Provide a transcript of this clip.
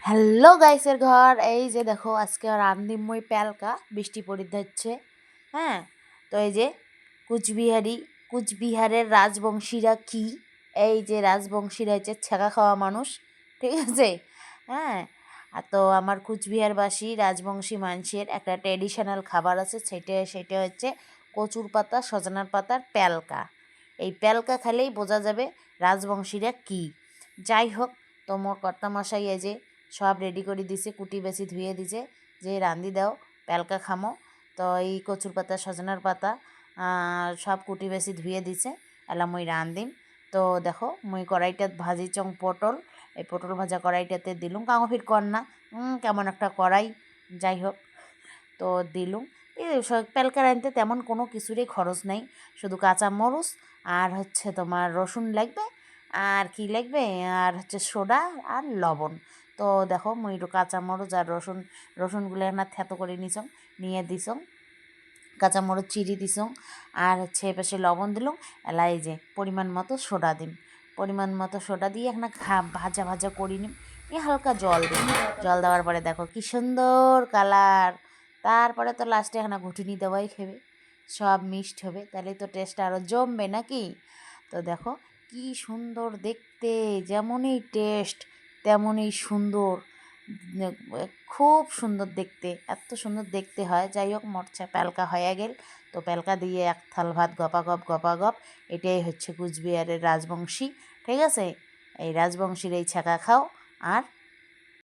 Hello গাইসের ঘর এই যে দেখো আজকে রান্দিময় প্যালকা বৃষ্টি পড়ে যাচ্ছে। হ্যাঁ, তো এই যে কুচবিহারের রাজবংশীরা কি, এই যে রাজবংশীরা হচ্ছে ছেঁকা খাওয়া মানুষ, ঠিক আছে। হ্যাঁ, আর তো আমার কুচবিহারবাসী রাজবংশী মানুষের একটা ট্র্যাডিশনাল খাবার আছে, সেটা হচ্ছে কচুর পাতা সজনার পাতার প্যালকা। এই প্যালকা খেলেই বোঝা যাবে রাজবংশীরা কি। যাই হোক, তো মোর কর্তামশাই এই যে সব রেডি করে দিছে, কুটি বেশি ধুয়ে দিছে যে রান্ধি দাও প্যালকা খামো। তো এই কচুর পাতা সজনার পাতা সব কুটি বেশি ধুয়ে দিছে, এলা মুই রান্ধিম। তো দেখো মুই কড়াইটাত ভাজি চং পটল, এই পটল ভাজা কড়াইটাতে দিলুম কাঙফির কন্যা কেমন একটা কড়াই, যাই হোক তো দিলুম। প্যালকা রাঁধতে তেমন কোনো কিছুরই খরচ নাই, শুধু কাঁচা মরিচ আর হচ্ছে তোমার রসুন লাগবে, আর কি লাগবে, আর হচ্ছে সোডা আর লবণ। তো দেখো মুই একটু কাঁচামরিচ আর রসুনগুলো না থেতো করে নিছং, নিয়ে দিছং কাঁচামরিচ চিড়ি দিছং, আর হচ্ছে এপাশে লবণ দিলুম। এলা এই যে পরিমাণ মতো সোডা দিম, পরিমাণ মতো সোডা দিয়ে এখন ভাজা ভাজা করি নিম। হালকা জল দিম, জল দেওয়ার পরে দেখো কি সুন্দর কালার। তারপরে তো লাস্টে এখানে ঘুটুনি দেওয়াই খেবে, সব মিক্সড হবে, তাহলে তো টেস্ট আরও জমবে নাকি। তো দেখো কি সুন্দর দেখতে, যেমনই টেস্ট তেমনই সুন্দর, খুব সুন্দর দেখতে, এত সুন্দর দেখতে হয়। যাই হোক মরচা প্যালকা হয়ে গেল, তো প্যালকা দিয়ে এক থাল ভাত গপাগপ, এটাই হচ্ছে কুচবিহারের রাজবংশী, ঠিক আছে। এই রাজবংশীর এই ছাকা খাও আর